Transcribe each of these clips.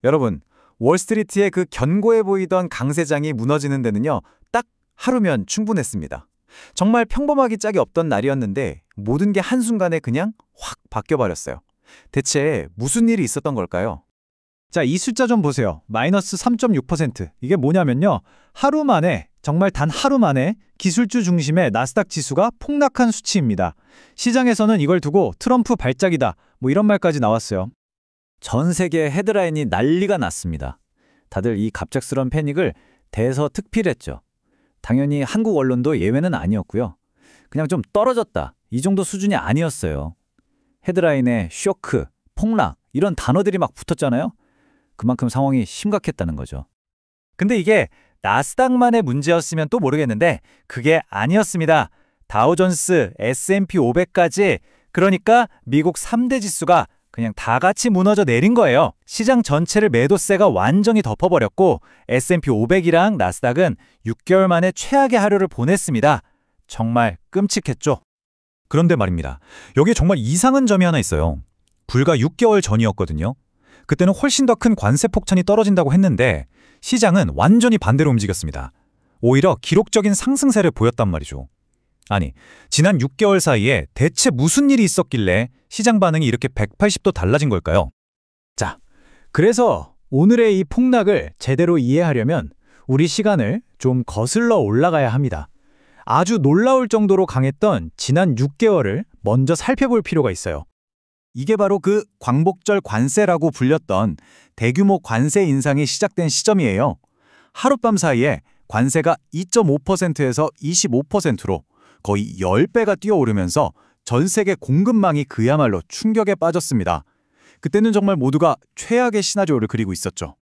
여러분, 월스트리트의 그 견고해 보이던 강세장이 무너지는 데는요, 딱 하루면 충분했습니다. 정말 평범하기 짝이 없던 날이었는데 모든 게 한순간에 그냥 확 바뀌어버렸어요. 대체 무슨 일이 있었던 걸까요? 자, 이 숫자 좀 보세요. 마이너스 3.6%. 이게 뭐냐면요. 하루 만에, 정말 단 하루 만에 기술주 중심의 나스닥 지수가 폭락한 수치입니다. 시장에서는 이걸 두고 트럼프 발작이다, 뭐 이런 말까지 나왔어요. 전 세계 헤드라인이 난리가 났습니다. 다들 이 갑작스런 패닉을 대서특필했죠. 당연히 한국 언론도 예외는 아니었고요. 그냥 좀 떨어졌다, 이 정도 수준이 아니었어요. 헤드라인에 쇼크, 폭락 이런 단어들이 막 붙었잖아요. 그만큼 상황이 심각했다는 거죠. 근데 이게 나스닥만의 문제였으면 또 모르겠는데 그게 아니었습니다. 다우존스, S&P 500까지, 그러니까 미국 3대 지수가 그냥 다 같이 무너져 내린 거예요. 시장 전체를 매도세가 완전히 덮어버렸고 S&P 500이랑 나스닥은 6개월 만에 최악의 하루를 보냈습니다. 정말 끔찍했죠. 그런데 말입니다. 여기에 정말 이상한 점이 하나 있어요. 불과 6개월 전이었거든요. 그때는 훨씬 더 큰 관세 폭탄이 떨어진다고 했는데 시장은 완전히 반대로 움직였습니다. 오히려 기록적인 상승세를 보였단 말이죠. 아니, 지난 6개월 사이에 대체 무슨 일이 있었길래 시장 반응이 이렇게 180도 달라진 걸까요? 자, 그래서 오늘의 이 폭락을 제대로 이해하려면 우리 시간을 좀 거슬러 올라가야 합니다. 아주 놀라울 정도로 강했던 지난 6개월을 먼저 살펴볼 필요가 있어요. 이게 바로 그 광복절 관세라고 불렸던 대규모 관세 인상이 시작된 시점이에요. 하룻밤 사이에 관세가 2.5%에서 25%로 거의 10배가 뛰어오르면서 전 세계 공급망이 그야말로 충격에 빠졌습니다. 그때는 정말 모두가 최악의 시나리오를 그리고 있었죠.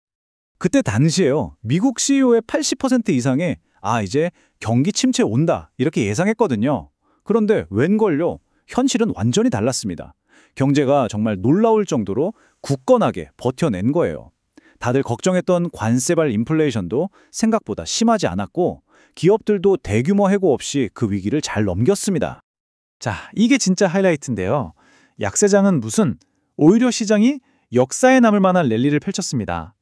그때 당시에요. 미국 CEO의 80% 이상이 이제 경기 침체 온다 이렇게 예상했거든요. 그런데 웬걸요? 현실은 완전히 달랐습니다. 경제가 정말 놀라울 정도로 굳건하게 버텨낸 거예요. 다들 걱정했던 관세발 인플레이션도 생각보다 심하지 않았고 기업들도 대규모 해고 없이 그 위기를 잘 넘겼습니다. 자, 이게 진짜 하이라이트인데요. 약세장은 오히려 시장이 역사에 남을 만한 랠리를 펼쳤습니다.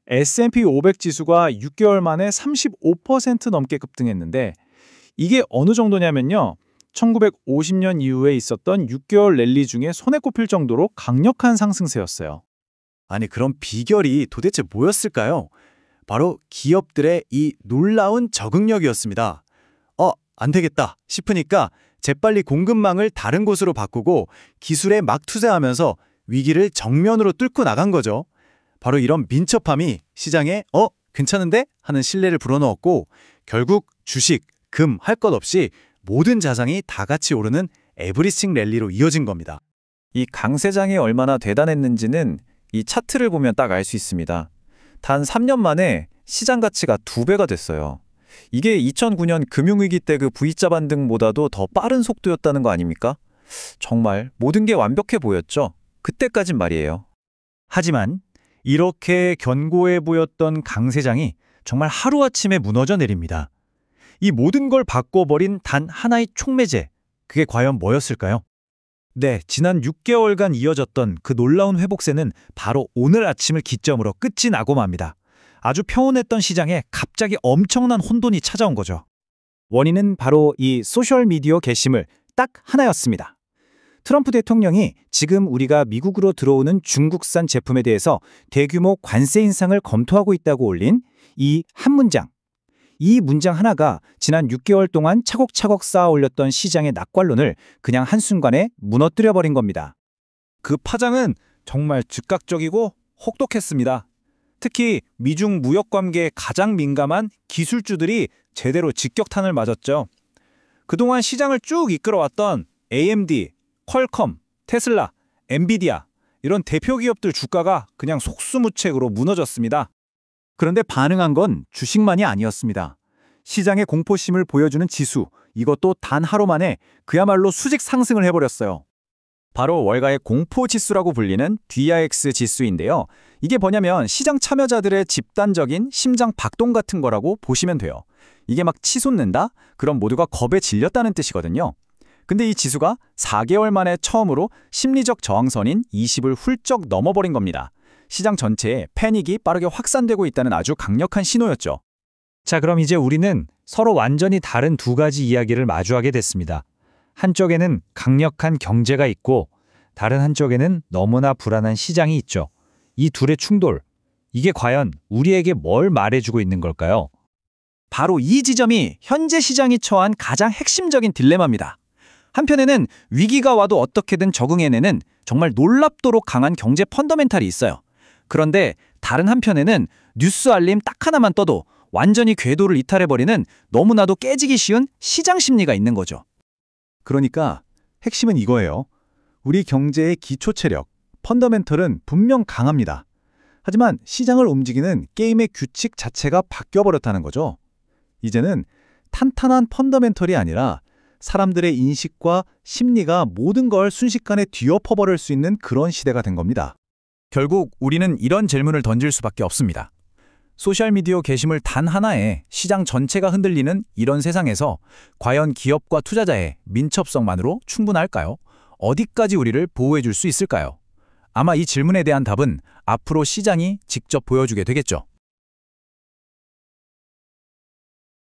S&P 500 지수가 6개월 만에 35% 넘게 급등했는데 이게 어느 정도냐면요. 1950년 이후에 있었던 6개월 랠리 중에 손에 꼽힐 정도로 강력한 상승세였어요. 아니, 그럼 비결이 도대체 뭐였을까요? 바로 기업들의 이 놀라운 적응력이었습니다. 안 되겠다 싶으니까 재빨리 공급망을 다른 곳으로 바꾸고 기술에 막 투자하면서 위기를 정면으로 뚫고 나간 거죠. 바로 이런 민첩함이 시장에 괜찮은데? 하는 신뢰를 불어넣었고 결국 주식, 금 할 것 없이 모든 자산이 다 같이 오르는 에브리싱 랠리로 이어진 겁니다. 이 강세장이 얼마나 대단했는지는 이 차트를 보면 딱 알 수 있습니다. 단 3년 만에 시장 가치가 2배가 됐어요. 이게 2009년 금융위기 때 그 V자 반등보다도 더 빠른 속도였다는 거 아닙니까? 정말 모든 게 완벽해 보였죠. 그때까진 말이에요. 하지만 이렇게 견고해 보였던 강세장이 정말 하루아침에 무너져 내립니다. 이 모든 걸 바꿔버린 단 하나의 촉매제, 그게 과연 뭐였을까요? 네, 지난 6개월간 이어졌던 그 놀라운 회복세는 바로 오늘 아침을 기점으로 끝이 나고 맙니다. 아주 평온했던 시장에 갑자기 엄청난 혼돈이 찾아온 거죠. 원인은 바로 이 소셜미디어 게시물 딱 하나였습니다. 트럼프 대통령이 지금 우리가 미국으로 들어오는 중국산 제품에 대해서 대규모 관세 인상을 검토하고 있다고 올린 이 한 문장. 이 문장 하나가 지난 6개월 동안 차곡차곡 쌓아 올렸던 시장의 낙관론을 그냥 한순간에 무너뜨려버린 겁니다. 그 파장은 정말 즉각적이고 혹독했습니다. 특히 미중 무역 관계에 가장 민감한 기술주들이 제대로 직격탄을 맞았죠. 그동안 시장을 쭉 이끌어왔던 AMD, 퀄컴, 테슬라, 엔비디아 이런 대표 기업들 주가가 그냥 속수무책으로 무너졌습니다. 그런데 반응한 건 주식만이 아니었습니다. 시장의 공포심을 보여주는 지수, 이것도 단 하루 만에 그야말로 수직 상승을 해버렸어요. 바로 월가의 공포지수라고 불리는 DIX 지수인데요. 이게 뭐냐면 시장 참여자들의 집단적인 심장 박동 같은 거라고 보시면 돼요. 이게 막 치솟는다? 그럼 모두가 겁에 질렸다는 뜻이거든요. 근데 이 지수가 4개월 만에 처음으로 심리적 저항선인 20을 훌쩍 넘어버린 겁니다. 시장 전체에 패닉이 빠르게 확산되고 있다는 아주 강력한 신호였죠. 자, 그럼 이제 우리는 서로 완전히 다른 두 가지 이야기를 마주하게 됐습니다. 한쪽에는 강력한 경제가 있고 다른 한쪽에는 너무나 불안한 시장이 있죠. 이 둘의 충돌, 이게 과연 우리에게 뭘 말해주고 있는 걸까요? 바로 이 지점이 현재 시장이 처한 가장 핵심적인 딜레마입니다. 한편에는 위기가 와도 어떻게든 적응해내는 정말 놀랍도록 강한 경제 펀더멘탈이 있어요. 그런데 다른 한편에는 뉴스 알림 딱 하나만 떠도 완전히 궤도를 이탈해버리는 너무나도 깨지기 쉬운 시장 심리가 있는 거죠. 그러니까 핵심은 이거예요. 우리 경제의 기초 체력, 펀더멘털은 분명 강합니다. 하지만 시장을 움직이는 게임의 규칙 자체가 바뀌어버렸다는 거죠. 이제는 탄탄한 펀더멘털이 아니라 사람들의 인식과 심리가 모든 걸 순식간에 뒤엎어버릴 수 있는 그런 시대가 된 겁니다. 결국 우리는 이런 질문을 던질 수밖에 없습니다. 소셜미디어 게시물 단 하나에 시장 전체가 흔들리는 이런 세상에서 과연 기업과 투자자의 민첩성만으로 충분할까요? 어디까지 우리를 보호해 줄 수 있을까요? 아마 이 질문에 대한 답은 앞으로 시장이 직접 보여주게 되겠죠.